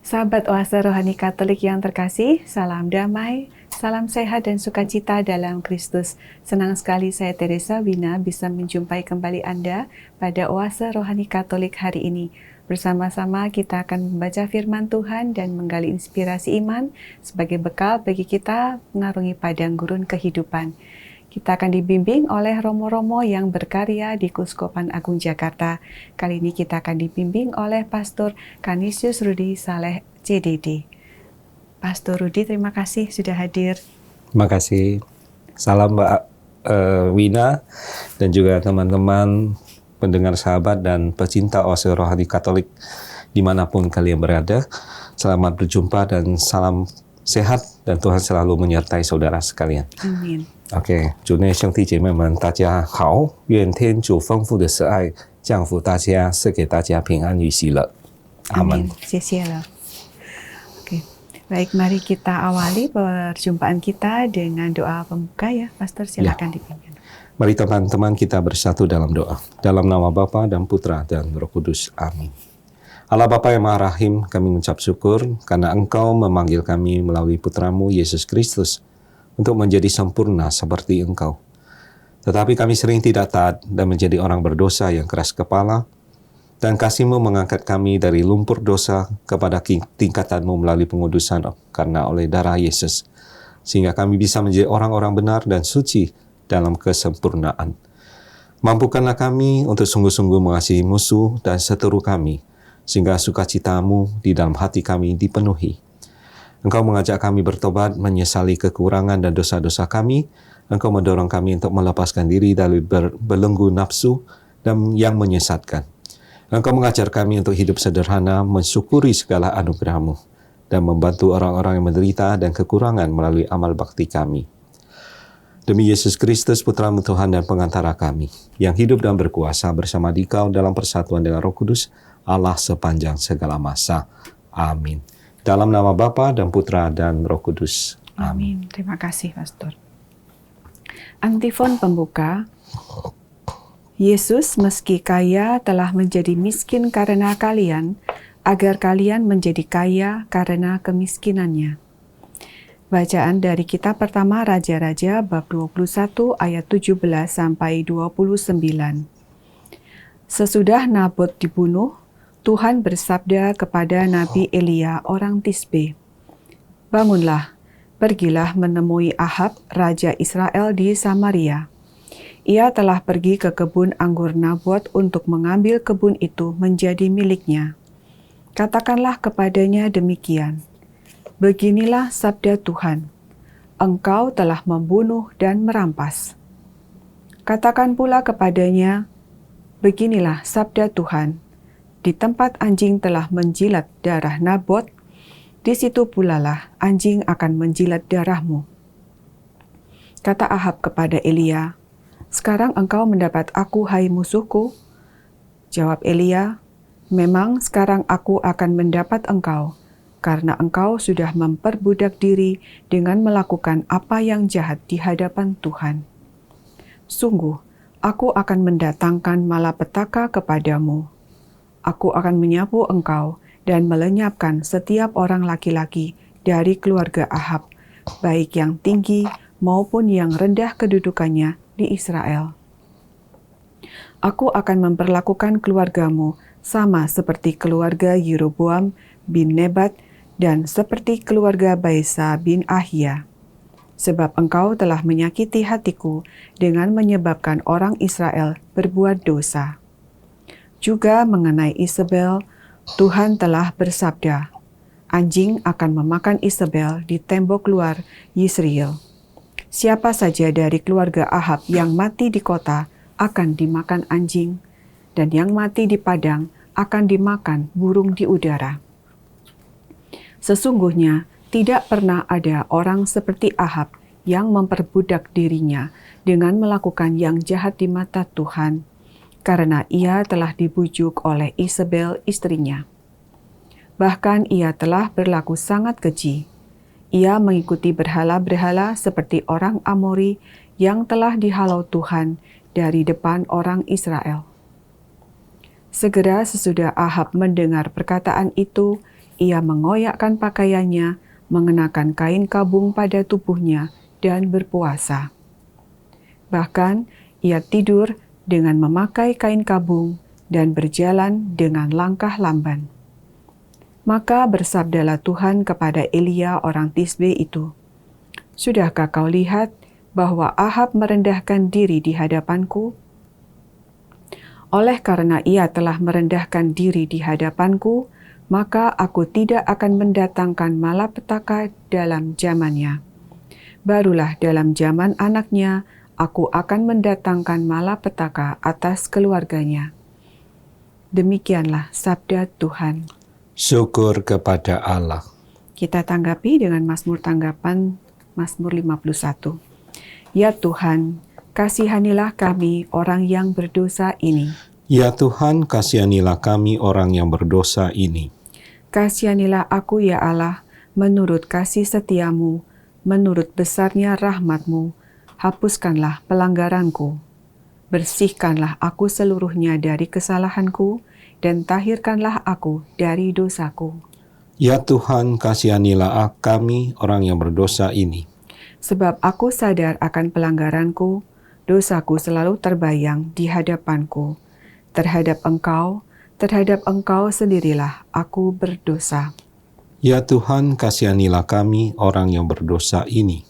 Sahabat Oase Rohani Katolik yang terkasih, salam damai, salam sehat dan sukacita dalam Kristus. Senang sekali saya Teresa Wina bisa menjumpai kembali Anda pada Oase Rohani Katolik hari ini. Bersama-sama kita akan membaca firman Tuhan dan menggali inspirasi iman sebagai bekal bagi kita mengarungi padang gurun kehidupan. Kita akan dibimbing oleh romo-romo yang berkarya di Kuskupan Agung Jakarta. Kali ini kita akan dibimbing oleh Pastor Canisius Rudi Saleh CDD. Pastor Rudi, terima kasih sudah hadir. Terima kasih. Salam Mbak Wina dan juga teman-teman pendengar sahabat dan pecinta Oase Rohani Katolik dimanapun kalian berada. Selamat berjumpa dan salam sehat dan Tuhan selalu menyertai saudara sekalian. Amin. OK， 主内兄弟姐妹们，大家好！愿天主丰富的慈爱降福大家，赐给大家平安与喜乐。Amin. Oke, baik, mari kita awali perjumpaan kita dengan doa pembuka ya, Pastor, silakan dipimpin. Mari teman-teman kita bersatu dalam doa. Dalam nama Bapa dan Putra dan Roh Kudus. Amin. Allah Bapa yang Maha Rahim, kami mengucap syukur karena Engkau memanggil kami melalui Putramu Yesus Kristus untuk menjadi sempurna seperti Engkau. Tetapi kami sering tidak taat dan menjadi orang berdosa yang keras kepala, dan kasih-Mu mengangkat kami dari lumpur dosa kepada tingkatan-Mu melalui pengudusan karena oleh darah Yesus, sehingga kami bisa menjadi orang-orang benar dan suci dalam kesempurnaan. Mampukanlah kami untuk sungguh-sungguh mengasihi musuh dan seteru kami, sehingga sukacita-Mu di dalam hati kami dipenuhi. Engkau mengajak kami bertobat, menyesali kekurangan dan dosa-dosa kami. Engkau mendorong kami untuk melepaskan diri dari belenggu nafsu dan yang menyesatkan. Engkau mengajar kami untuk hidup sederhana, mensyukuri segala anugerah-Mu, dan membantu orang-orang yang menderita dan kekurangan melalui amal bakti kami. Demi Yesus Kristus, Putra-Mu Tuhan dan pengantara kami, yang hidup dan berkuasa bersama Dikau dalam persatuan dengan Roh Kudus, Allah sepanjang segala masa. Amin. Dalam nama Bapa dan Putra dan Roh Kudus. Amin. Terima kasih, Pastor. Antifon pembuka. Yesus meski kaya telah menjadi miskin karena kalian, agar kalian menjadi kaya karena kemiskinannya. Bacaan dari kitab pertama Raja-Raja bab 21 ayat 17 sampai 29. Sesudah Nabot dibunuh, Tuhan bersabda kepada Nabi Elia orang Tisbe, "Bangunlah, pergilah menemui Ahab, Raja Israel di Samaria. Ia telah pergi ke kebun anggur Nabot untuk mengambil kebun itu menjadi miliknya. Katakanlah kepadanya demikian, beginilah sabda Tuhan, engkau telah membunuh dan merampas. Katakan pula kepadanya, beginilah sabda Tuhan, di tempat anjing telah menjilat darah Nabot, di situ pulalah anjing akan menjilat darahmu." Kata Ahab kepada Elia, "Sekarang engkau mendapat aku, hai musuhku?" Jawab Elia, "Memang sekarang aku akan mendapat engkau, karena engkau sudah memperbudak diri dengan melakukan apa yang jahat di hadapan Tuhan. Sungguh, aku akan mendatangkan malapetaka kepadamu. Aku akan menyapu engkau dan melenyapkan setiap orang laki-laki dari keluarga Ahab, baik yang tinggi maupun yang rendah kedudukannya di Israel. Aku akan memperlakukan keluargamu sama seperti keluarga Yeroboam bin Nebat dan seperti keluarga Baesa bin Ahia, sebab engkau telah menyakiti hatiku dengan menyebabkan orang Israel berbuat dosa. Juga mengenai Isabel, Tuhan telah bersabda, anjing akan memakan Isabel di tembok luar Yisrael. Siapa saja dari keluarga Ahab yang mati di kota akan dimakan anjing, dan yang mati di padang akan dimakan burung di udara. Sesungguhnya tidak pernah ada orang seperti Ahab yang memperbudak dirinya dengan melakukan yang jahat di mata Tuhan, karena ia telah dibujuk oleh Isabel istrinya. Bahkan ia telah berlaku sangat keji. Ia mengikuti berhala-berhala seperti orang Amori yang telah dihalau Tuhan dari depan orang Israel. Segera sesudah Ahab mendengar perkataan itu, ia mengoyakkan pakaiannya, mengenakan kain kabung pada tubuhnya, dan berpuasa. Bahkan, ia tidur dengan memakai kain kabung dan berjalan dengan langkah lamban. Maka bersabdalah Tuhan kepada Elia orang Tisbe itu, "Sudahkah kau lihat bahwa Ahab merendahkan diri di hadapanku? Oleh karena ia telah merendahkan diri di hadapanku, maka aku tidak akan mendatangkan malapetaka dalam zamannya. Barulah dalam zaman anaknya, aku akan mendatangkan malapetaka atas keluarganya." Demikianlah sabda Tuhan. Syukur kepada Allah. Kita tanggapi dengan Mazmur tanggapan Mazmur 51. Ya Tuhan, kasihanilah kami orang yang berdosa ini. Ya Tuhan, kasihanilah kami orang yang berdosa ini. Kasihanilah aku ya Allah, menurut kasih setiamu, menurut besarnya rahmatmu, hapuskanlah pelanggaranku. Bersihkanlah aku seluruhnya dari kesalahanku, dan tahirkanlah aku dari dosaku. Ya Tuhan, kasihanilah kami orang yang berdosa ini. Sebab aku sadar akan pelanggaranku, dosaku selalu terbayang di hadapanku. Terhadap Engkau sendirilah aku berdosa. Ya Tuhan, kasihanilah kami orang yang berdosa ini.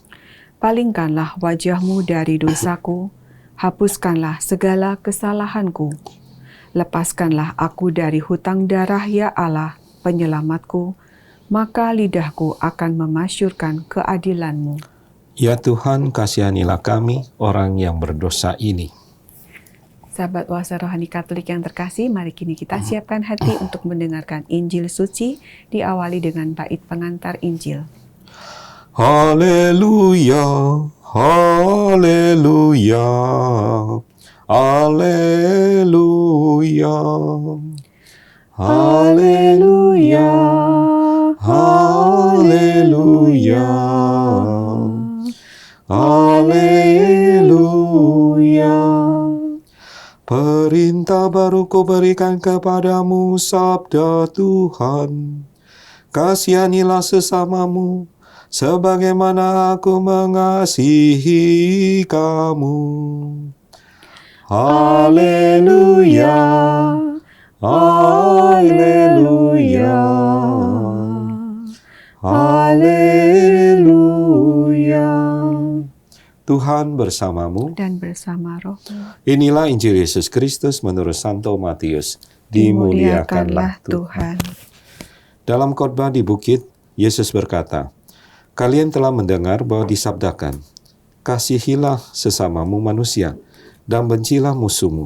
Palingkanlah wajah-Mu dari dosaku, hapuskanlah segala kesalahanku. Lepaskanlah aku dari hutang darah ya Allah, penyelamatku, maka lidahku akan memasyurkan keadilan-Mu. Ya Tuhan, kasihanilah kami orang yang berdosa ini. Sahabat Oase Rohani Katolik yang terkasih, mari kini kita siapkan hati untuk mendengarkan Injil Suci, diawali dengan bait pengantar Injil. Haleluya, haleluya, haleluya, haleluya, haleluya, haleluya. Perintah baru ku berikan kepadamu, sabda Tuhan. Kasihanilah sesamamu, sebagaimana aku mengasihi kamu. Haleluya, haleluya, haleluya. Tuhan bersamamu Dan bersama Roh-Mu. Inilah Injil Yesus Kristus menurut Santo Matius. Dimuliakanlah Tuhan. Dalam khotbah di bukit, Yesus berkata, "Kalian telah mendengar bahwa disabdakan, kasihilah sesamamu manusia, dan bencilah musuhmu.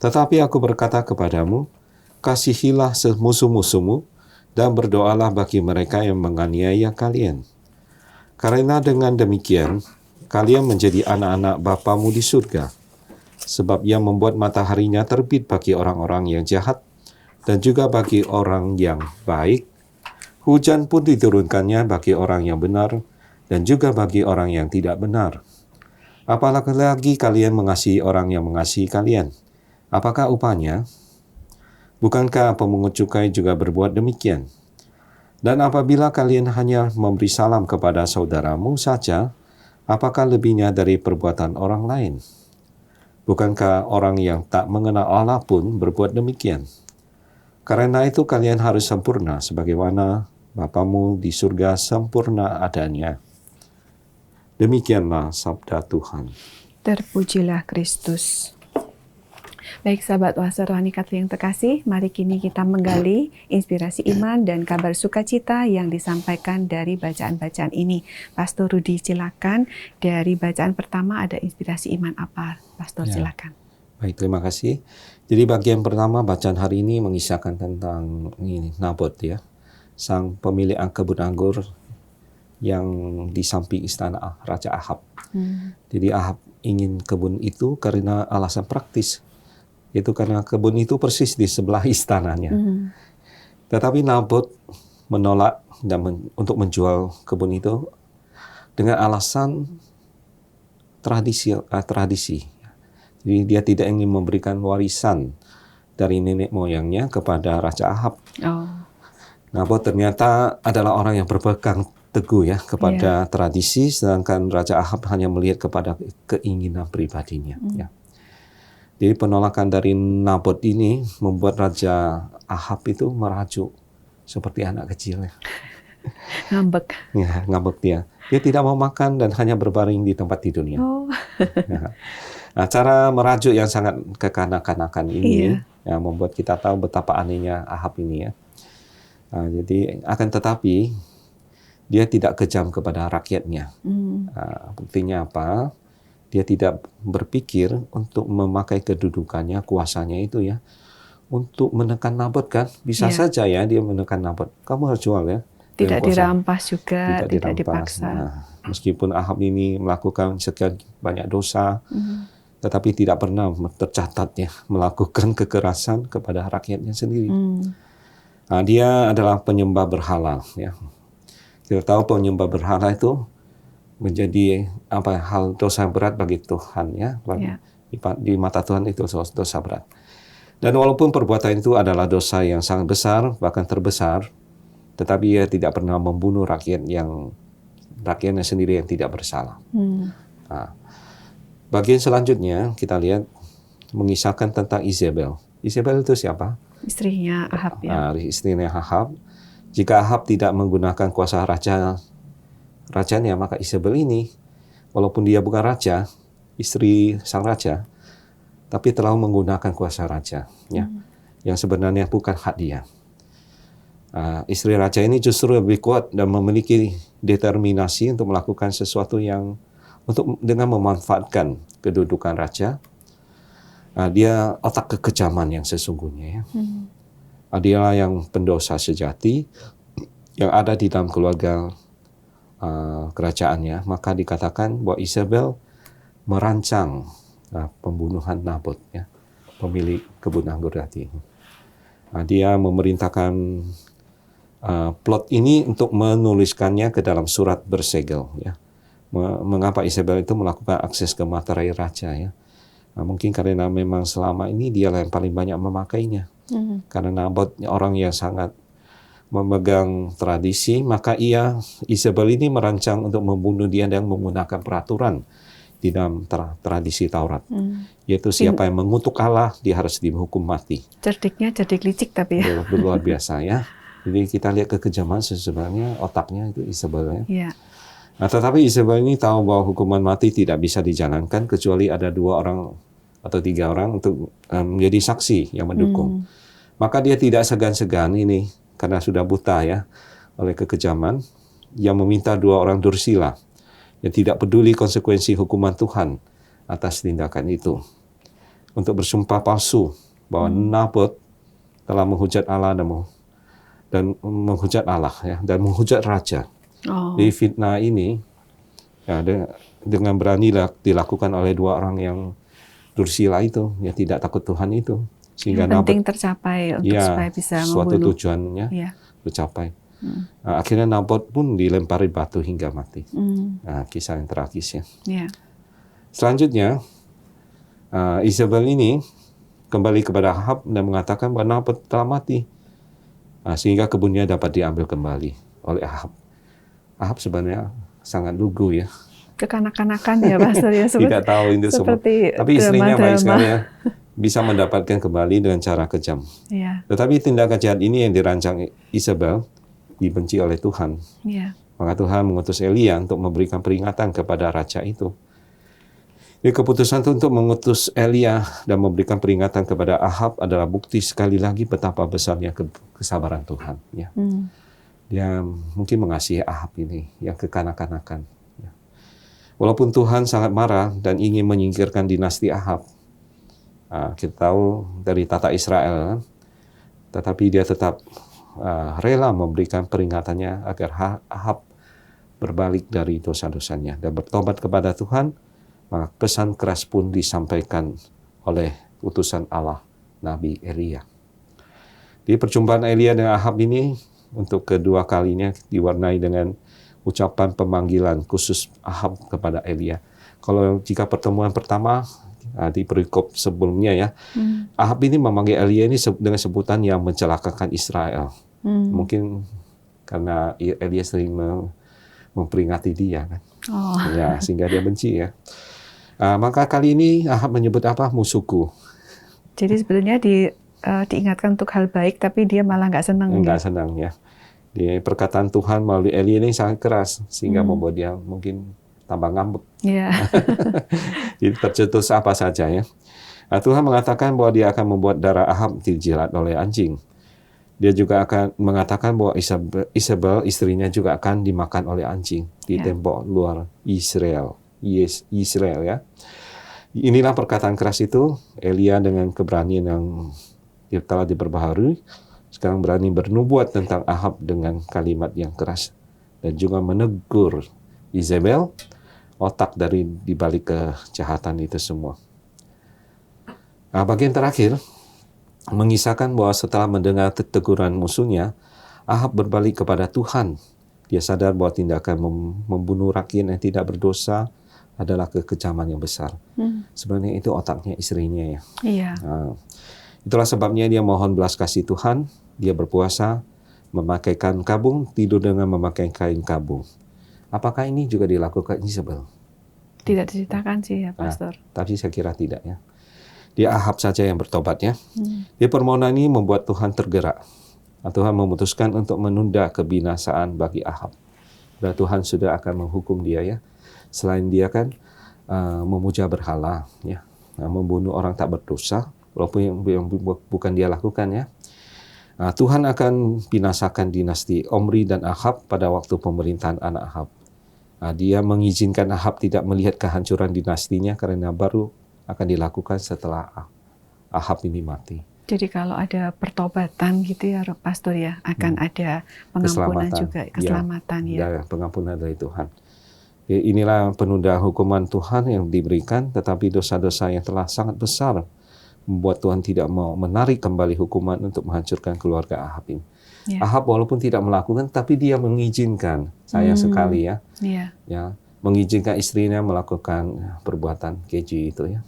Tetapi aku berkata kepadamu, kasihilah musuh-musuhmu, dan berdoalah bagi mereka yang menganiaya kalian. Karena dengan demikian, kalian menjadi anak-anak Bapamu di surga. Sebab Ia membuat mataharinya terbit bagi orang-orang yang jahat, dan juga bagi orang yang baik. Hujan pun diturunkannya bagi orang yang benar, dan juga bagi orang yang tidak benar. Apalagi kalian mengasihi orang yang mengasihi kalian. Apakah upahnya? Bukankah pemungut cukai juga berbuat demikian? Dan apabila kalian hanya memberi salam kepada saudaramu saja, apakah lebihnya dari perbuatan orang lain? Bukankah orang yang tak mengenal Allah pun berbuat demikian? Karena itu kalian harus sempurna, sebagaimana Bapamu di surga sempurna adanya." Demikianlah sabda Tuhan. Terpujilah Kristus. Baik sahabat Oase Rohani Katolik yang terkasih, mari kini kita menggali inspirasi iman dan kabar sukacita yang disampaikan dari bacaan-bacaan ini. Pastor Rudi, silakan. Dari bacaan pertama ada inspirasi iman apa? Pastor, silakan. Baik, terima kasih. Jadi bagian pertama bacaan hari ini mengisahkan tentang Nabot ya, sang pemilik kebun anggur yang di samping istana Raja Ahab. Jadi Ahab ingin kebun itu karena alasan praktis. Itu karena kebun itu persis di sebelah istananya. Tetapi Nabot menolak untuk menjual kebun itu dengan alasan tradisi. Jadi dia tidak ingin memberikan warisan dari nenek moyangnya kepada Raja Ahab. Nabot ternyata adalah orang yang berpegang teguh ya kepada tradisi, sedangkan Raja Ahab hanya melihat kepada keinginan pribadinya. Ya. Jadi penolakan dari Nabot ini membuat Raja Ahab itu merajuk seperti anak kecil ya. Ngambek. Ya, ngambek dia. Dia tidak mau makan dan hanya berbaring di tempat tidurnya. Oh. Ya. Nah, cara merajuk yang sangat kekanak-kanakan ini ya, membuat kita tahu betapa anehnya Ahab ini ya. Nah, jadi akan tetapi dia tidak kejam kepada rakyatnya. Buktinya apa? Dia tidak berpikir untuk memakai kedudukannya, kuasanya itu ya, untuk menekan Nabot kan? Bisa saja ya dia menekan Nabot. Kamu harus jual ya. Tidak dirampas juga, tidak dipaksa. Nah, meskipun Ahab ini melakukan sekian banyak dosa, tetapi tidak pernah tercatat ya melakukan kekerasan kepada rakyatnya sendiri. Nah, dia adalah penyembah berhala ya. Kita tahu penyembah berhala itu menjadi hal dosa berat bagi Tuhan ya. Di mata Tuhan itu dosa berat. Dan walaupun perbuatan itu adalah dosa yang sangat besar, bahkan terbesar, tetapi ia tidak pernah membunuh rakyatnya sendiri yang tidak bersalah. Nah, bagian selanjutnya kita lihat mengisahkan tentang Isabel. Isabel itu siapa? Istrinya Ahab ya. Istrinya Ahab. Jika Ahab tidak menggunakan kuasa rajanya, maka Isabel ini, walaupun dia bukan raja, istri sang raja, tapi telah menggunakan kuasa raja, ya, yang sebenarnya bukan hak dia. Istri raja ini justru lebih kuat dan memiliki determinasi untuk melakukan sesuatu dengan memanfaatkan kedudukan raja. Dia otak kekejaman yang sesungguhnya, ya. Dialah yang pendosa sejati yang ada di dalam keluarga kerajaannya. Maka dikatakan bahwa Isabel merancang pembunuhan Nabot, ya, pemilik kebun anggur tadi. Dia memerintahkan plot ini untuk menuliskannya ke dalam surat bersegel. Ya. Mengapa Isabel itu melakukan akses ke materai raja? Ya. Mungkin karena memang selama ini dialah yang paling banyak memakainya. Karena Nabot orang yang sangat memegang tradisi, maka Isabel ini merancang untuk membunuh dia dengan menggunakan peraturan di dalam tradisi Taurat, yaitu siapa yang mengutuk Allah, dia harus dihukum mati. Cerdiknya cerdik licik tapi ya. Luar biasa ya. Jadi kita lihat kekejaman sebenarnya otaknya itu Isabel ya. Nah, tetapi Isabel ini tahu bahwa hukuman mati tidak bisa dijalankan kecuali ada 2 orang atau 3 orang untuk menjadi saksi yang mendukung. Maka dia tidak segan-segan ini karena sudah buta ya oleh kekejaman, yang meminta 2 orang dursila yang tidak peduli konsekuensi hukuman Tuhan atas tindakan itu untuk bersumpah palsu bahwa Nabot telah menghujat Allah dan menghujat Allah ya, dan menghujat raja. Di fitnah ini ya, dengan berani dilakukan oleh 2 orang yang dursila itu, yang tidak takut Tuhan itu, sehingga yang penting tercapai untuk supaya bisa suatu membunuh. tujuannya tercapai. Akhirnya Nabot pun dilempari batu hingga mati. Kisah yang tragis ya. Selanjutnya Isabel ini kembali kepada Ahab dan mengatakan bahwa Nabot telah mati, sehingga kebunnya dapat diambil kembali oleh Ahab. Ahab sebenarnya sangat lugu ya. Kekanak-kanakan ya Pastor ya. Tidak tahu itu semua. Tapi istrinya baik sekali ya. Bisa mendapatkan kembali dengan cara kejam. Tetapi tindakan jahat ini yang dirancang Isabel dibenci oleh Tuhan. Maka Tuhan mengutus Elia untuk memberikan peringatan kepada raja itu. Jadi keputusan itu untuk mengutus Elia dan memberikan peringatan kepada Ahab adalah bukti sekali lagi betapa besarnya kesabaran Tuhan. Ya. Dia mungkin mengasihi Ahab ini yang kekanak-kanakan. Ya. Walaupun Tuhan sangat marah dan ingin menyingkirkan dinasti Ahab, kita tahu dari tata Israel, tetapi dia tetap rela memberikan peringatannya agar Ahab berbalik dari dosa-dosanya dan bertobat kepada Tuhan. Maka pesan keras pun disampaikan oleh utusan Allah, Nabi Elia. Di perjumpaan Elia dengan Ahab ini untuk kedua kalinya diwarnai dengan ucapan pemanggilan khusus Ahab kepada Elia. Kalau jika pertemuan pertama di perikop sebelumnya ya, Ahab ini memanggil Elia ini dengan sebutan yang mencelakakan Israel. Mungkin karena Elia sering memperingati dia kan. Ya, sehingga dia benci ya. Maka kali ini Ahab menyebut apa? Musuhku. Jadi sebenarnya diingatkan untuk hal baik, tapi dia malah nggak senang. Nggak senang ya. Di perkataan Tuhan melalui Elia ini sangat keras, sehingga membuat dia mungkin tambah ngambek. Jadi tercetus apa saja ya. Tuhan mengatakan bahwa dia akan membuat darah Ahab dijilat oleh anjing. Dia juga akan mengatakan bahwa Isabel istrinya juga akan dimakan oleh anjing di tembok luar Israel. Israel ya. Inilah perkataan keras itu. Elia dengan keberanian yang telah diperbaharui sekarang berani bernubuat tentang Ahab dengan kalimat yang keras dan juga menegur Isabel, otak dari dibalik kejahatan itu semua. Bagian terakhir mengisahkan bahwa setelah mendengar teguran musuhnya, Ahab berbalik kepada Tuhan. Dia sadar bahwa tindakan membunuh rakyat yang tidak berdosa adalah kekejaman yang besar. Sebenarnya itu otaknya istrinya ya. Iya. Itulah sebabnya dia mohon belas kasih Tuhan. Dia berpuasa, memakai kain kabung, tidur dengan memakai kain kabung. Apakah ini juga dilakukan Isabel? Tidak diceritakan sih ya, Pastor. Tapi saya kira tidak ya. Dia Ahab saja yang bertobat ya. Dia permohonan ini membuat Tuhan tergerak. Tuhan memutuskan untuk menunda kebinasaan bagi Ahab. Dan Tuhan sudah akan menghukum dia ya. Selain dia kan memuja berhala ya, membunuh orang tak berdosa, walaupun yang bukan dia lakukan ya. Tuhan akan binasakan dinasti Omri dan Ahab pada waktu pemerintahan anak Ahab. Dia mengizinkan Ahab tidak melihat kehancuran dinastinya karena baru akan dilakukan setelah Ahab ini mati. Jadi kalau ada pertobatan gitu ya, Pastor ya, akan ada pengampunan juga, keselamatan ya. Pengampunan dari Tuhan. Inilah penundaan hukuman Tuhan yang diberikan, tetapi dosa-dosa yang telah sangat besar membuat Tuhan tidak mau menarik kembali hukuman untuk menghancurkan keluarga Ahab ini. Ahab walaupun tidak melakukan, tapi dia mengizinkan, sayang sekali ya, ya, mengizinkan istrinya melakukan perbuatan keji itu ya.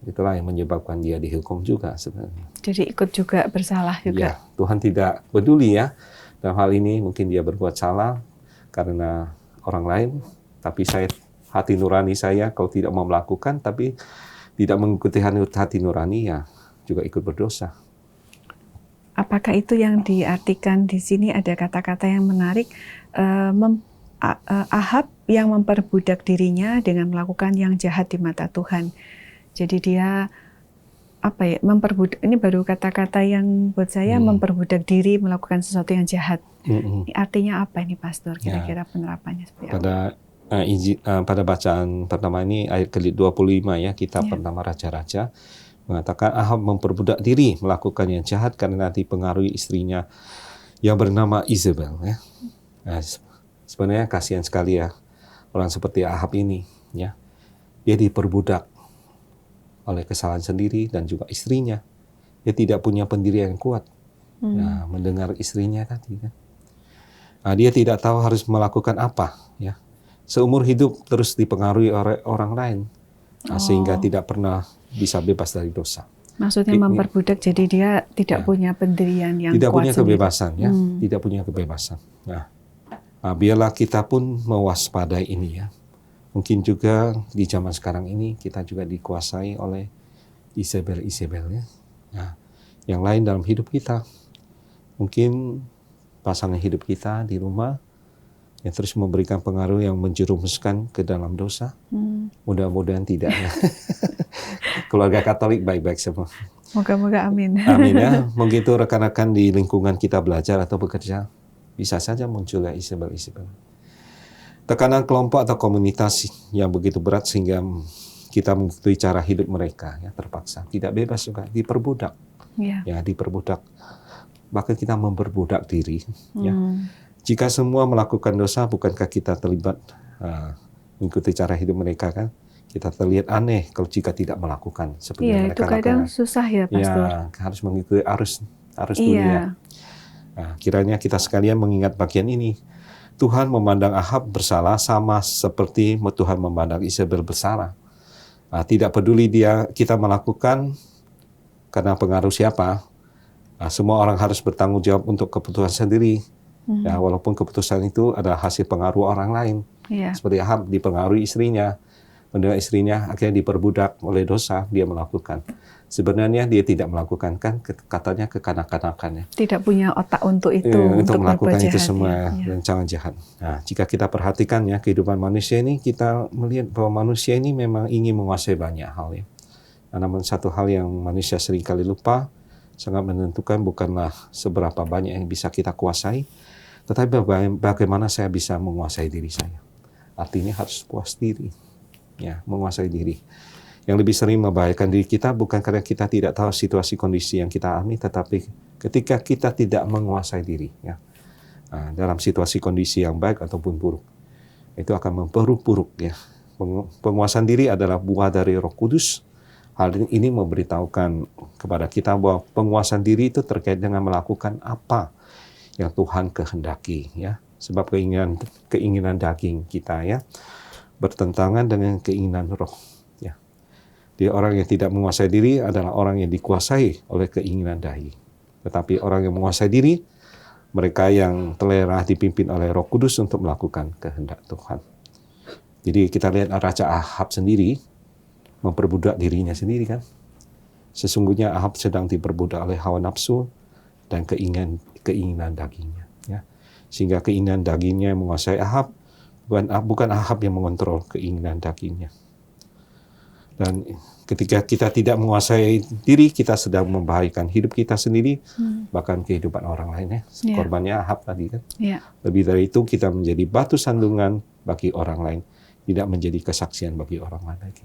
Itulah yang menyebabkan dia dihukum juga sebenarnya. Jadi ikut juga bersalah juga. Ya, Tuhan tidak peduli ya. Dalam hal ini mungkin dia berbuat salah karena orang lain, tapi hati nurani saya kalau tidak mau melakukan, tapi tidak mengikuti hati nurani ya juga ikut berdosa. Apakah itu yang diartikan di sini ada kata-kata yang menarik, Ahab yang memperbudak dirinya dengan melakukan yang jahat di mata Tuhan. Jadi dia memperbudak, ini baru kata-kata yang buat saya memperbudak diri melakukan sesuatu yang jahat. Ini artinya apa ini, Pastor? Kira-kira penerapannya seperti apa? Pada bacaan pertama ini ayat ke-25 ya, kitab pertama Raja-Raja mengatakan Ahab memperbudak diri melakukan yang jahat karena dipengaruhi istrinya yang bernama Isabel ya. Sebenarnya kasihan sekali ya orang seperti Ahab ini ya. Dia diperbudak oleh kesalahan sendiri dan juga istrinya. Dia tidak punya pendirian yang kuat. Nah, mendengar istrinya tadi kan. Dia tidak tahu harus melakukan apa ya. Seumur hidup terus dipengaruhi oleh orang lain. Sehingga tidak pernah bisa bebas dari dosa. Maksudnya memperbudak, jadi dia tidak punya pendirian yang tidak kuat punya sendiri. Kebebasan ya, tidak punya kebebasan. Nah, biarlah kita pun mewaspadai ini ya. Mungkin juga di zaman sekarang ini kita juga dikuasai oleh Isabel ya. Nah, yang lain dalam hidup kita. Mungkin pasangan hidup kita di rumah yang terus memberikan pengaruh yang menjerumuskan ke dalam dosa. Mudah-mudahan tidak ya. Keluarga Katolik baik-baik semua. Moga-moga amin. Amin ya. Mungkin itu rekan-rekan di lingkungan kita belajar atau bekerja, bisa saja muncul ya Isabel. Tekanan kelompok atau komunitas yang begitu berat sehingga kita mengikuti cara hidup mereka ya, terpaksa. Tidak bebas juga, diperbudak. Ya, diperbudak. Bahkan kita memperbudak diri ya. Jika semua melakukan dosa, bukankah kita terlibat mengikuti cara hidup mereka kan? Kita terlihat aneh kalau jika tidak melakukan seperti yang mereka lakukan. Iya, itu kadang susah ya, Pastor. Ya, harus mengikuti arus dunia. Nah, kiranya kita sekalian mengingat bagian ini. Tuhan memandang Ahab bersalah sama seperti Tuhan memandang Isabel bersalah. Tidak peduli kita melakukan karena pengaruh siapa. Semua orang harus bertanggung jawab untuk keputusan sendiri. Ya, walaupun keputusan itu adalah hasil pengaruh orang lain. Seperti Ahab dipengaruhi istrinya, mendengar istrinya akhirnya diperbudak oleh dosa, dia melakukan. Sebenarnya dia tidak melakukan, kan katanya kekanak-kanakannya. Tidak punya otak untuk itu, untuk melakukan itu jahat, semua rancangan jahat. Nah, jika kita perhatikan ya kehidupan manusia ini, kita melihat bahwa manusia ini memang ingin menguasai banyak hal ya. Namun satu hal yang manusia seringkali lupa, sangat menentukan bukanlah seberapa banyak yang bisa kita kuasai, tetapi bagaimana saya bisa menguasai diri saya. Artinya harus puas diri, ya, menguasai diri. Yang lebih sering membahayakan diri kita bukan karena kita tidak tahu situasi kondisi yang kita alami, tetapi ketika kita tidak menguasai diri, ya, dalam situasi kondisi yang baik ataupun buruk, itu akan memperburuk, ya. Penguasaan diri adalah buah dari Roh Kudus. Hal ini memberitahukan kepada kita bahwa penguasaan diri itu terkait dengan melakukan apa yang Tuhan kehendaki, ya. Sebab keinginan daging kita, ya, bertentangan dengan keinginan roh, ya. Dia orang yang tidak menguasai diri adalah orang yang dikuasai oleh keinginan daging. Tetapi orang yang menguasai diri, mereka yang telah dipimpin oleh Roh Kudus untuk melakukan kehendak Tuhan. Jadi kita lihat Raja Ahab sendiri memperbudak dirinya sendiri, kan. Sesungguhnya Ahab sedang diperbudak oleh hawa nafsu dan keinginan dagingnya, ya. Sehingga keinginan dagingnya yang menguasai Ahab, bukan Ahab yang mengontrol keinginan dagingnya. Dan ketika kita tidak menguasai diri, kita sedang membahayakan hidup kita sendiri, bahkan kehidupan orang lain, ya. Korbannya Ahab tadi, kan. Lebih dari itu, kita menjadi batu sandungan bagi orang lain, tidak menjadi kesaksian bagi orang lain lagi.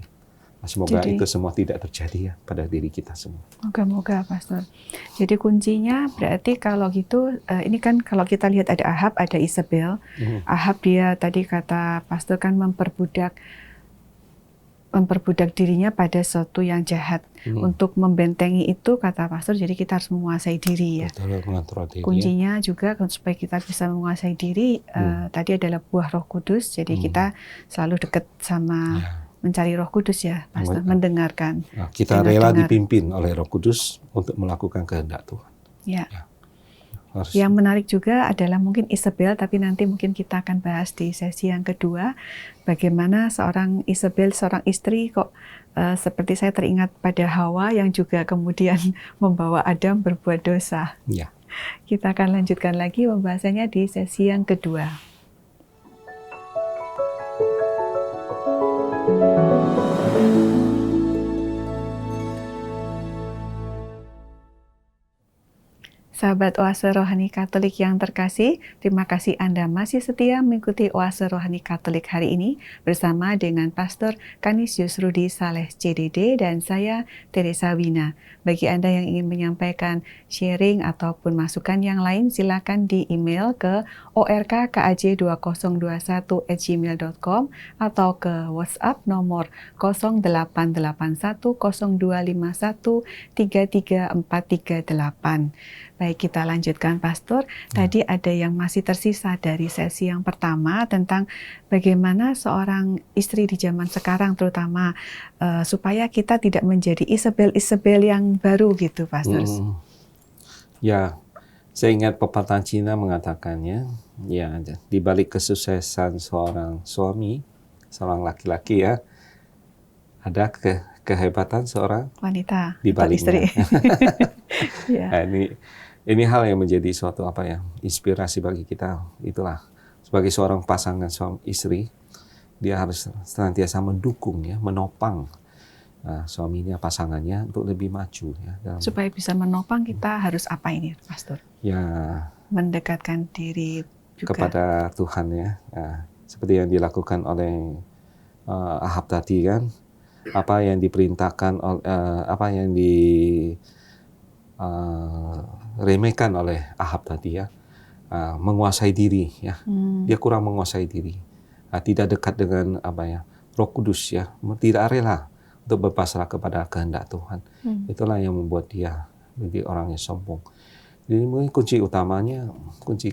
Semoga itu semua tidak terjadi, ya, pada diri kita semua. Moga-moga, Pastor. Jadi kuncinya berarti kalau gitu, ini kan kalau kita lihat ada Ahab, ada Isabel. Ahab dia tadi kata Pastor kan memperbudak dirinya pada sesuatu yang jahat. Untuk membentengi itu kata Pastor, jadi kita harus menguasai diri, ya. Betul, mengontrol diri, kuncinya juga supaya kita bisa menguasai diri, tadi adalah buah Roh Kudus. Jadi kita selalu dekat sama mencari Roh Kudus, ya, Pastor, mendengarkan. Kita rela dipimpin oleh Roh Kudus untuk melakukan kehendak Tuhan. Ya. Yang menarik juga adalah mungkin Isabel, tapi nanti mungkin kita akan bahas di sesi yang kedua, bagaimana seorang Isabel, seorang istri kok seperti saya teringat pada Hawa yang juga kemudian membawa Adam berbuat dosa. Ya. Kita akan lanjutkan lagi pembahasannya di sesi yang kedua. Sahabat Oase Rohani Katolik yang terkasih, terima kasih Anda masih setia mengikuti Oase Rohani Katolik hari ini bersama dengan Pastor Canisius Rudy Saleh CDD dan saya Teresa Wina. Bagi Anda yang ingin menyampaikan sharing ataupun masukan yang lain, silakan di email ke orkkaj2021@gmail.com atau ke WhatsApp nomor 08810251334338. Baik, kita lanjutkan, Pastor. Tadi ada yang masih tersisa dari sesi yang pertama tentang bagaimana seorang istri di zaman sekarang terutama supaya kita tidak menjadi Isabel yang baru gitu, Pastor. Ya, saya ingat pepatah Cina mengatakannya, ya, di balik kesuksesan seorang suami, seorang laki-laki, ya, ada kehebatan seorang wanita di baliknya. Ya. Ini hal yang menjadi suatu inspirasi bagi kita. Itulah, sebagai seorang pasangan suami istri, dia harus senantiasa mendukung, ya, menopang suaminya, pasangannya untuk lebih maju, ya. Supaya bisa menopang, kita harus apa ini, Pastor? Ya, mendekatkan diri juga kepada Tuhan, ya. Seperti yang dilakukan oleh Ahab tadi, kan. Apa yang diperintahkan, apa yang remehkan oleh Ahab tadi, ya, menguasai diri, ya. Dia kurang menguasai diri, tidak dekat dengan Roh Kudus, ya, tidak rela untuk berpasrah kepada kehendak Tuhan. Itulah yang membuat dia menjadi orang yang sombong. Jadi mungkin kunci utamanya,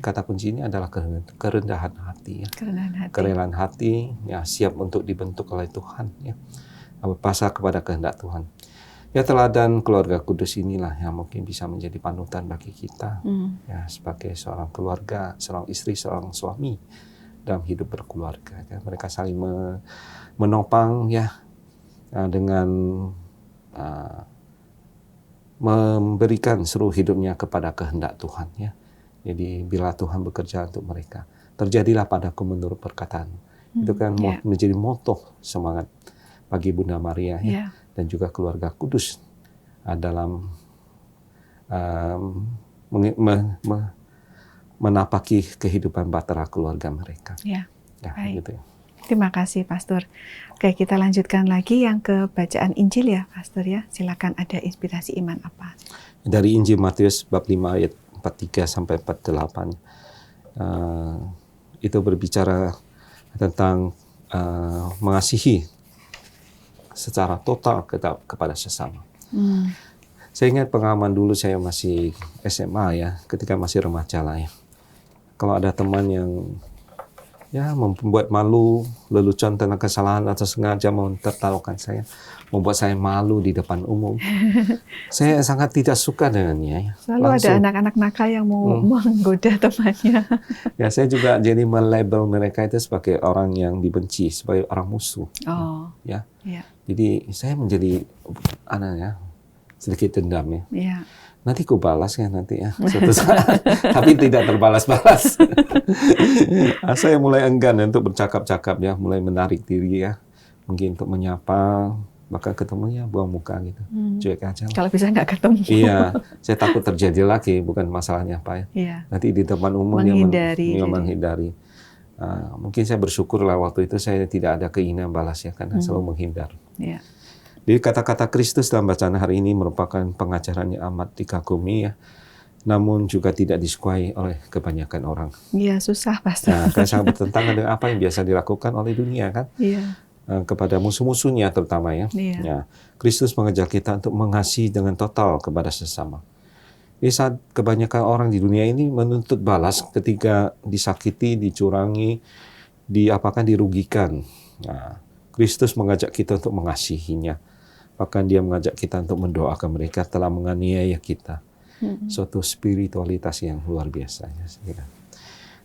kata kuncinya adalah kerendahan hati, ya. Kerelaan hati, ya, siap untuk dibentuk oleh Tuhan, ya, berpasrah kepada kehendak Tuhan. Ya, teladan keluarga kudus inilah yang mungkin bisa menjadi panutan bagi kita ya, sebagai seorang keluarga, seorang istri, seorang suami dalam hidup berkeluarga. Ya. Mereka saling menopang ya dengan memberikan seluruh hidupnya kepada kehendak Tuhan ya. Jadi bila Tuhan bekerja untuk mereka, terjadilah padaku menurut perkataan. Itu kan menjadi moto semangat bagi Bunda Maria ya. Dan juga keluarga kudus dalam menapaki kehidupan bahtera keluarga mereka. Ya, baik. Gitu ya. Terima kasih, Pastor. Oke, kita lanjutkan lagi yang ke bacaan Injil ya, Pastor ya. Silakan, ada inspirasi iman apa? Dari Injil Matius bab 5 ayat 43 sampai 48. Itu berbicara tentang mengasihi secara total kepada sesama. Saya ingat pengalaman dulu saya masih SMA ya, ketika masih remaja lah ya. Kalau ada teman yang ya membuat malu, lelucon tentang kesalahan atau sengaja mentertawakan saya, membuat saya malu di depan umum, saya sangat tidak suka dengannya. Selalu ada anak-anak nakal yang mau menggoda temannya. Ya, saya juga jadi melabel mereka itu sebagai orang yang dibenci, sebagai orang musuh. Ya. Jadi saya menjadi sedikit dendam ya. Nanti ku balas ya nanti ya suatu saat, tapi tidak terbalas-balas. Saya mulai enggan untuk bercakap-cakap ya, mulai menarik diri ya, mungkin untuk menyapa, maka ketemu ya buang muka gitu, cuek aja. Kalau bisa nggak ketemu. Iya, saya takut terjadi lagi, bukan masalahnya apa ya. Nanti di depan umum menghindari. Dia menghindari. Mungkin saya bersyukur lah waktu itu saya tidak ada keinginan balas ya, karena selalu menghindar. Jadi kata-kata Kristus dalam bacaan hari ini merupakan pengajaran yang amat dikagumi ya, namun juga tidak disukai oleh kebanyakan orang. Iya, susah pasti. Nah, karena sangat bertentangan dengan apa yang biasa dilakukan oleh dunia kan, kepada musuh-musuhnya terutama ya. Ya, Kristus mengajak kita untuk mengasihi dengan total kepada sesama. Di saat kebanyakan orang di dunia ini menuntut balas ketika disakiti, dicurangi, dirugikan. Nah, Kristus mengajak kita untuk mengasihinya. Bahkan dia mengajak kita untuk mendoakan mereka telah menganiaya kita. Suatu spiritualitas yang luar biasa. Ya.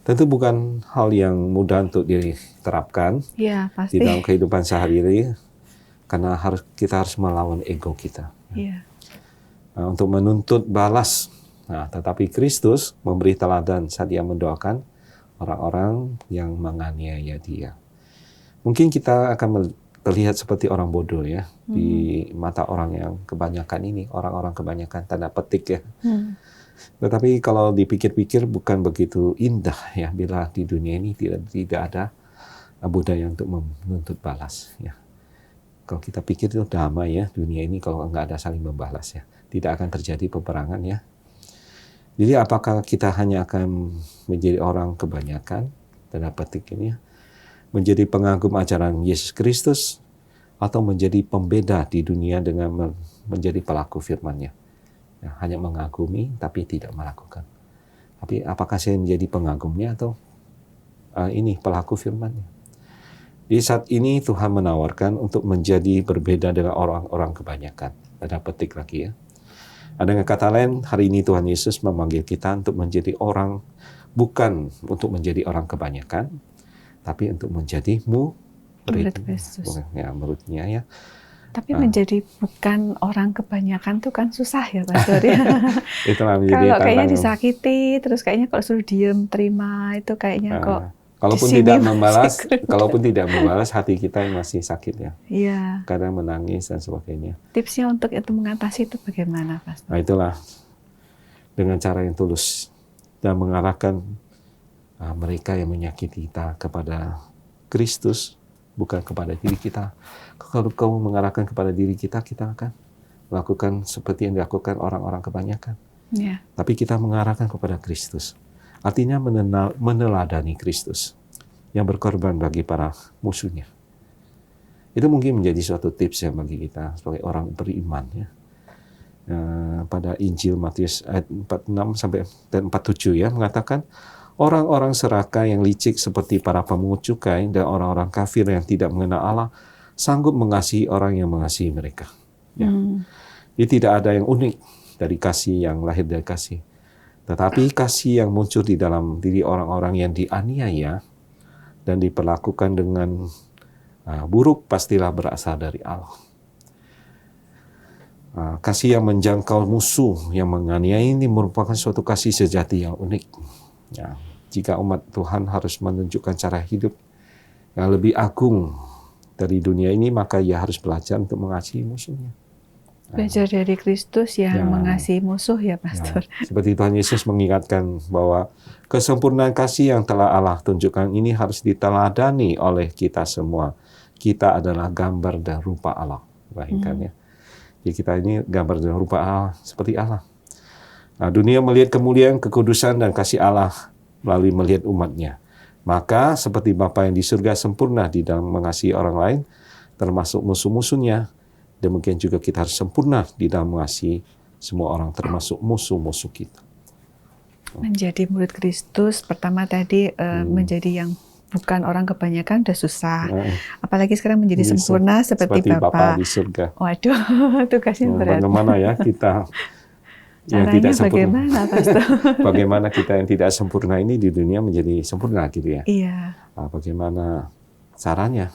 Tentu bukan hal yang mudah untuk diterapkan di dalam kehidupan sehari-hari, karena kita harus melawan ego kita. Nah, untuk menuntut balas. Nah, tetapi Kristus memberi teladan saat dia mendoakan orang-orang yang menganiaya dia. Mungkin kita akan terlihat seperti orang bodoh ya di mata orang yang kebanyakan ini, orang-orang kebanyakan tanda petik ya. Tetapi kalau dipikir-pikir bukan begitu indah ya bila di dunia ini tidak ada budaya untuk menuntut balas ya. Kalau kita pikir itu damai ya dunia ini kalau nggak ada saling membalas ya, tidak akan terjadi peperangan ya. Jadi apakah kita hanya akan menjadi orang kebanyakan tanda petik ini ya, menjadi pengagum ajaran Yesus Kristus, atau menjadi pembeda di dunia dengan menjadi pelaku firman-Nya. Ya, hanya mengagumi tapi tidak melakukan. Tapi apakah saya menjadi pengagumnya atau ini pelaku firman-Nya? Di saat ini Tuhan menawarkan untuk menjadi berbeda dengan orang-orang kebanyakan. Ada petik lagi ya. Dengan kata lain, hari ini Tuhan Yesus memanggil kita untuk menjadi orang, bukan untuk menjadi orang kebanyakan, tapi untuk menjadi murid Kristus. Ya, muridnya ya. Tapi menjadi bukan orang kebanyakan itu kan susah ya, Pastor ya. Itulah menjadi kalau kayaknya disakiti, terus kayaknya kalau suruh diem terima itu kayaknya kok. Kalaupun tidak membalas, hati kita yang masih sakit ya. Iya. Kadang menangis dan sebagainya. Tipsnya untuk itu mengatasi itu bagaimana, Pastor? Nah, itulah dengan cara yang tulus dan mengarahkan mereka yang menyakiti kita kepada Kristus, bukan kepada diri kita. Kalau kamu mengarahkan kepada diri kita, kita akan melakukan seperti yang dilakukan orang-orang kebanyakan. Tapi kita mengarahkan kepada Kristus. Artinya meneladani Kristus yang berkorban bagi para musuhnya. Itu mungkin menjadi suatu tips ya bagi kita sebagai orang beriman ya. Pada Injil Matius ayat 46 sampai dan 47 ya mengatakan, orang-orang serakah yang licik seperti para pemungut cukai dan orang-orang kafir yang tidak mengenal Allah sanggup mengasihi orang yang mengasihi mereka. Ya. Jadi tidak ada yang unik dari kasih yang lahir dari kasih. Tetapi kasih yang muncul di dalam diri orang-orang yang dianiaya dan diperlakukan dengan buruk pastilah berasal dari Allah. Kasih yang menjangkau musuh yang menganiaya ini merupakan suatu kasih sejati yang unik. Ya, jika umat Tuhan harus menunjukkan cara hidup yang lebih agung dari dunia ini, maka ia harus belajar untuk mengasihi musuhnya. Belajar dari Kristus yang mengasihi musuh ya, Pastor. Seperti Tuhan Yesus mengingatkan bahwa kesempurnaan kasih yang telah Allah tunjukkan ini harus diteladani oleh kita semua. Kita adalah gambar dan rupa Allah. Bayangkan ya. Jadi kita ini gambar dan rupa Allah, seperti Allah. Nah, dunia melihat kemuliaan, kekudusan, dan kasih Allah melalui melihat umatnya. Maka seperti Bapa yang di surga sempurna di dalam mengasihi orang lain, termasuk musuh-musuhnya, demikian juga kita harus sempurna di dalam mengasihi semua orang, termasuk musuh-musuh kita. Menjadi murid Kristus, pertama tadi menjadi yang bukan orang kebanyakan udah susah. Apalagi sekarang menjadi sempurna seperti Bapa di surga. Waduh, tugasnya berat. Bagaimana ya kita yang tidak sempurna? Bagaimana, Pastor? Bagaimana kita yang tidak sempurna ini di dunia menjadi sempurna gitu ya? Iya. Bagaimana caranya?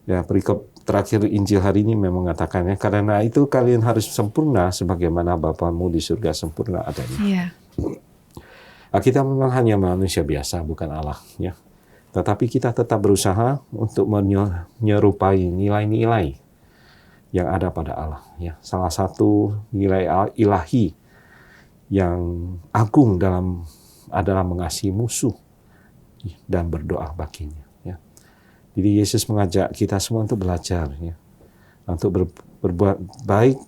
Ya, perikop terakhir Injil hari ini memang mengatakannya, karena itu kalian harus sempurna sebagaimana Bapamu di surga sempurna adanya. Iya. Kita memang hanya manusia biasa, bukan Allah. Ya. Tetapi kita tetap berusaha untuk menyerupai nilai-nilai yang ada pada Allah. Ya. Salah satu nilai ilahi yang agung adalah mengasihi musuh dan berdoa baginya. Ya. Jadi Yesus mengajak kita semua untuk belajar, ya, untuk berbuat baik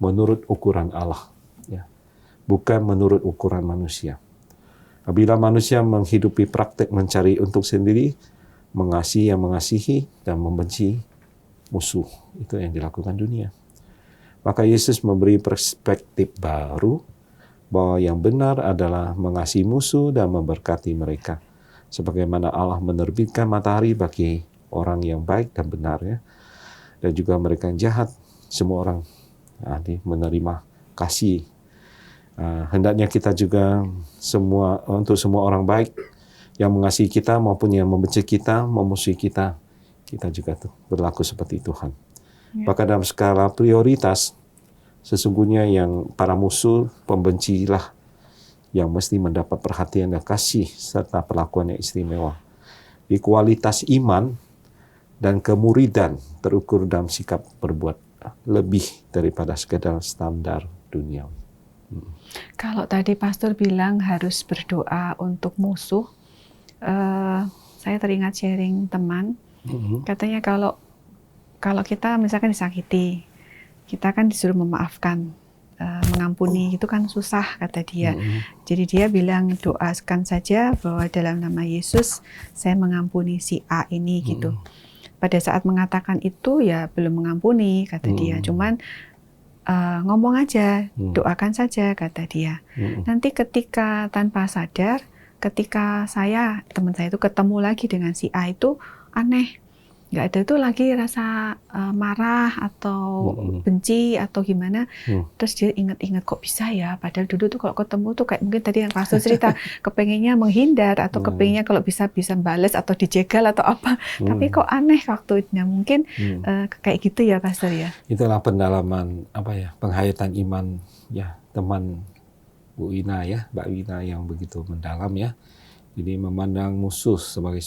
menurut ukuran Allah, ya, bukan menurut ukuran manusia. Apabila manusia menghidupi praktek mencari untuk sendiri, mengasihi yang mengasihi dan membenci musuh, itu yang dilakukan dunia. Maka Yesus memberi perspektif baru bahwa yang benar adalah mengasihi musuh dan memberkati mereka. Sebagaimana Allah menerbitkan matahari bagi orang yang baik dan benar, ya, dan juga mereka yang jahat, semua orang menerima kasih. Hendaknya kita juga untuk semua orang baik yang mengasihi kita maupun yang membenci kita, memusuhi kita, kita juga berlaku seperti Tuhan. Ya. Maka dalam skala prioritas, sesungguhnya yang para musuh, pembencilah yang mesti mendapat perhatian dan kasih serta perlakuan yang istimewa. Di kualitas iman dan kemuridan terukur dalam sikap berbuat lebih daripada sekedar standar duniawi. Kalau tadi Pastor bilang harus berdoa untuk musuh, saya teringat sharing teman, katanya kalau kita misalkan disakiti, kita kan disuruh memaafkan, mengampuni itu kan susah kata dia. Jadi dia bilang doakan saja bahwa dalam nama Yesus saya mengampuni si A ini gitu. Pada saat mengatakan itu ya belum mengampuni kata dia, cuman ngomong aja, doakan saja kata dia. Nanti ketika tanpa sadar, ketika teman saya itu ketemu lagi dengan si A itu aneh, nggak ada tuh lagi rasa marah atau benci atau gimana. Terus dia ingat-ingat kok bisa ya, padahal dulu tuh kalau ketemu tuh kayak mungkin tadi yang Pastor cerita kepengennya menghindar atau kepengennya kalau bisa bales atau dijegal atau apa, tapi kok aneh waktunya mungkin kayak gitu ya Pastor ya. Itulah pendalaman penghayatan iman ya teman Bu Wina ya, Mbak Wina yang begitu mendalam ya. Jadi memandang musuh sebagai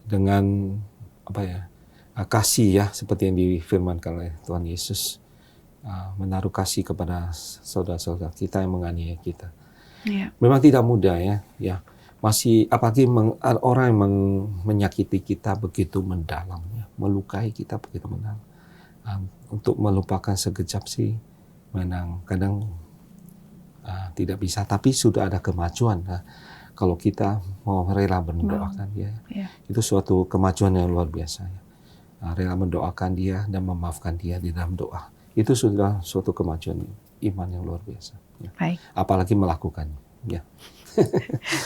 dengan kasih ya, seperti yang difirmankan oleh Tuhan Yesus, menaruh kasih kepada saudara-saudara kita yang menganiaya kita. Ya. Memang tidak mudah ya. Masih apalagi orang yang menyakiti kita begitu mendalam, ya, melukai kita begitu mendalam. Untuk melupakan sekejap sih, kadang tidak bisa, tapi sudah ada kemajuan. Kalau kita mau rela mendoakan dia, itu suatu kemajuan yang luar biasa. Ya. Rela mendoakan dia dan memaafkan dia di dalam doa, itu sudah suatu kemajuan iman yang luar biasa. Ya. Apalagi melakukannya. Ya.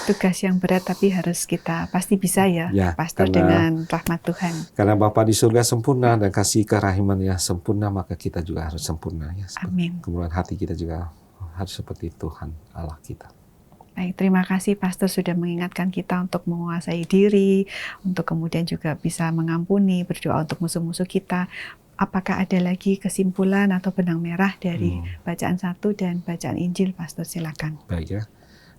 Tugas yang berat tapi harus kita pasti bisa ya, Ya, Pastor, dengan rahmat Tuhan. Karena Bapa di surga sempurna dan kasih kerahimannya sempurna, maka kita juga harus sempurna ya. Amin. Kemudian hati kita juga harus seperti Tuhan Allah kita. Baik, terima kasih Pastor sudah mengingatkan kita untuk menguasai diri, untuk kemudian juga bisa mengampuni, berdoa untuk musuh-musuh kita. Apakah ada lagi kesimpulan atau benang merah dari bacaan 1 dan bacaan Injil, Pastor? Silakan. Baik ya.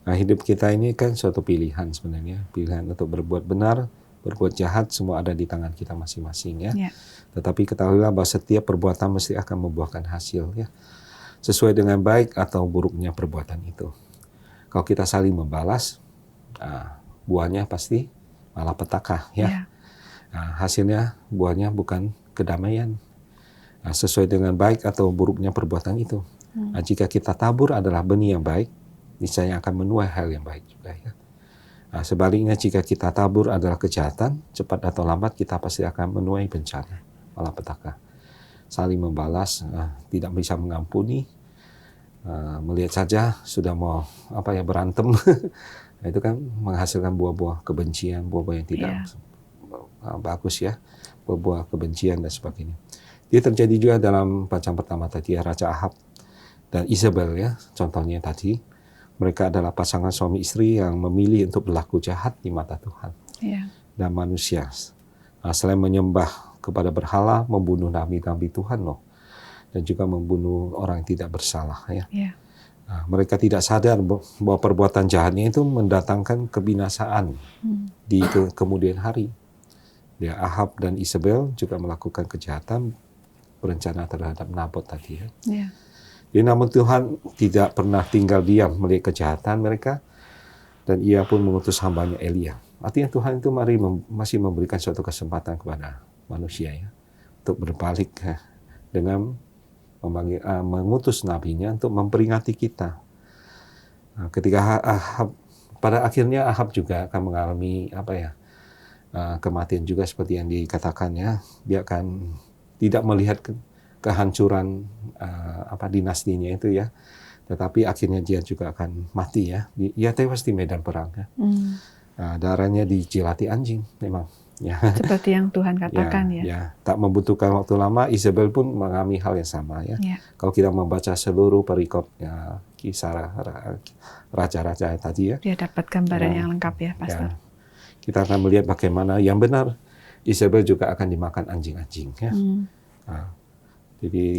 Nah, hidup kita ini kan suatu pilihan sebenarnya. Pilihan untuk berbuat benar, berbuat jahat, semua ada di tangan kita masing-masing ya. Tetapi ketahuilah bahwa setiap perbuatan mesti akan membuahkan hasil ya. Sesuai dengan baik atau buruknya perbuatan itu. Kalau kita saling membalas, buahnya pasti malapetaka ya. Nah, hasilnya buahnya bukan kedamaian. Nah, sesuai dengan baik atau buruknya perbuatan itu. Nah, jika kita tabur adalah benih yang baik, niscaya akan menuai hal yang baik juga ya. Nah, sebaliknya jika kita tabur adalah kejahatan, cepat atau lambat kita pasti akan menuai bencana, malapetaka. Saling membalas, tidak bisa mengampuni, melihat saja sudah mau berantem. Nah, itu kan menghasilkan buah-buah kebencian, buah-buah yang tidak bagus ya, buah-buah kebencian dan sebagainya. Dia terjadi juga dalam bacaan pertama tadi ya, Raja Ahab dan Isabel ya, contohnya tadi. Mereka adalah pasangan suami istri yang memilih untuk berlaku jahat di mata Tuhan dan manusia. Nah, selain menyembah kepada berhala, membunuh nabi-nabi Tuhan loh. Dan juga membunuh orang yang tidak bersalah ya. Nah, mereka tidak sadar bahwa perbuatan jahatnya itu mendatangkan kebinasaan di kemudian hari. Ya, Ahab dan Isabel juga melakukan kejahatan berencana terhadap Nabot tadi ya. Jadi, namun Tuhan tidak pernah tinggal diam melihat kejahatan mereka, dan Ia pun mengutus hambanya Elia. Artinya Tuhan itu masih memberikan suatu kesempatan kepada manusia ya, untuk berbalik ya, dengan mengutus nabinya untuk memperingati kita. Nah, ketika pada akhirnya Ahab juga akan mengalami kematian juga seperti yang dikatakan ya. Dia akan tidak melihat kehancuran dinastinya itu ya, tetapi akhirnya dia juga akan mati ya. Ia tewas di medan perang ya. Darahnya dijilati anjing memang. Ya. Seperti yang Tuhan katakan ya. Tak membutuhkan waktu lama, Isabel pun mengalami hal yang sama ya. Kalau kita membaca seluruh perikop kisah raja-raja tadi ya. Dia dapat gambaran yang lengkap ya, Pastor. Kita akan melihat bagaimana yang benar Isabel juga akan dimakan anjing-anjing ya.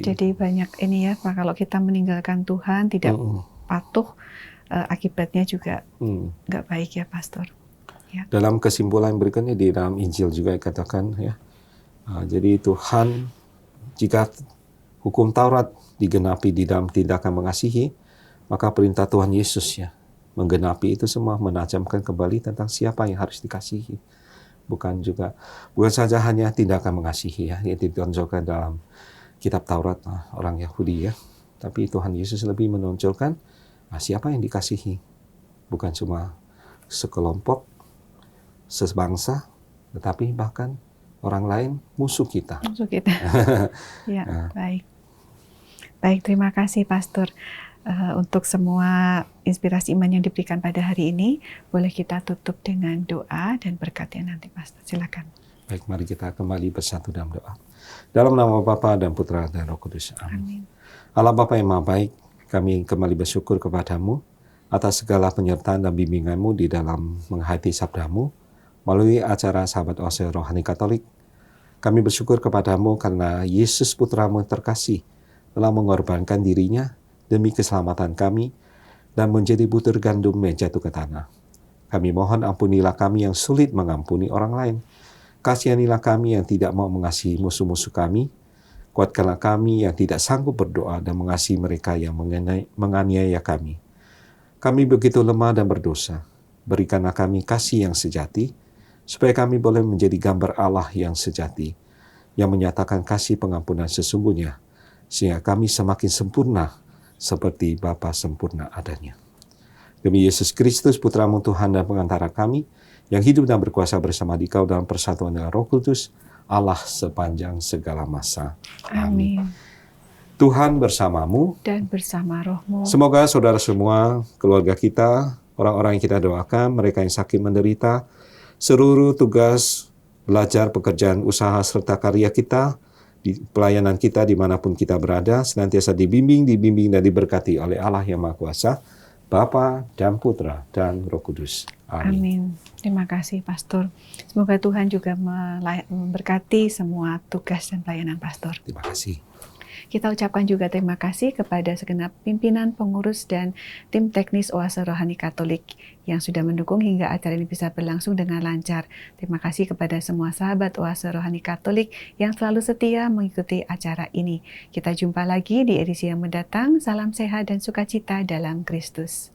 Jadi banyak ini ya, Pak, kalau kita meninggalkan Tuhan tidak patuh, akibatnya juga nggak baik ya, Pastor. Dalam kesimpulan berikutnya di dalam Injil juga dikatakan ya, jadi Tuhan, jika hukum Taurat digenapi di dalam tindakan mengasihi, maka perintah Tuhan Yesus ya menggenapi itu semua, menajamkan kembali tentang siapa yang harus dikasihi. Bukan saja hanya tindakan mengasihi ya, yang ditonjolkan dalam kitab Taurat orang Yahudi ya, tapi Tuhan Yesus lebih menonjolkan siapa yang dikasihi, bukan cuma sekelompok, sebangsa, tetapi bahkan orang lain musuh kita. Ya, baik, terima kasih Pastor untuk semua inspirasi iman yang diberikan pada hari ini. Boleh kita tutup dengan doa dan berkatnya nanti, Pastor. Silakan. Baik, mari kita kembali bersatu dalam doa. Dalam nama Bapa dan Putra dan Roh Kudus. Amin. Allah Bapa yang Maha Baik, kami kembali bersyukur kepadamu atas segala penyertaan dan bimbinganmu di dalam menghayati sabdamu melalui acara Sahabat Oase Rohani Katolik. Kami bersyukur kepadamu karena Yesus Putramu terkasih telah mengorbankan dirinya demi keselamatan kami dan menjadi butir gandum yang jatuh ke tanah. Kami mohon ampunilah kami yang sulit mengampuni orang lain. Kasihanilah kami yang tidak mau mengasihi musuh-musuh kami. Kuatkanlah kami yang tidak sanggup berdoa dan mengasihi mereka yang menganiaya kami. Kami begitu lemah dan berdosa. Berikanlah kami kasih yang sejati, supaya kami boleh menjadi gambar Allah yang sejati, yang menyatakan kasih pengampunan sesungguhnya, sehingga kami semakin sempurna seperti Bapa sempurna adanya. Demi Yesus Kristus, Putramu Tuhan dan pengantara kami, yang hidup dan berkuasa bersama Dikau dalam persatuan dengan Roh Kudus, Allah sepanjang segala masa. Amin. Tuhan bersamamu dan bersama rohmu. Semoga saudara semua, keluarga kita, orang-orang yang kita doakan, mereka yang sakit menderita, seluruh tugas, belajar, pekerjaan, usaha, serta karya kita, di pelayanan kita dimanapun kita berada, senantiasa dibimbing, dan diberkati oleh Allah yang Maha Kuasa, Bapa dan Putra dan Roh Kudus. Amin. Amin. Terima kasih, Pastor. Semoga Tuhan juga memberkati semua tugas dan pelayanan Pastor. Terima kasih. Kita ucapkan juga terima kasih kepada segenap pimpinan, pengurus, dan tim teknis Oase Rohani Katolik yang sudah mendukung hingga acara ini bisa berlangsung dengan lancar. Terima kasih kepada semua sahabat Oase Rohani Katolik yang selalu setia mengikuti acara ini. Kita jumpa lagi di edisi yang mendatang. Salam sehat dan sukacita dalam Kristus.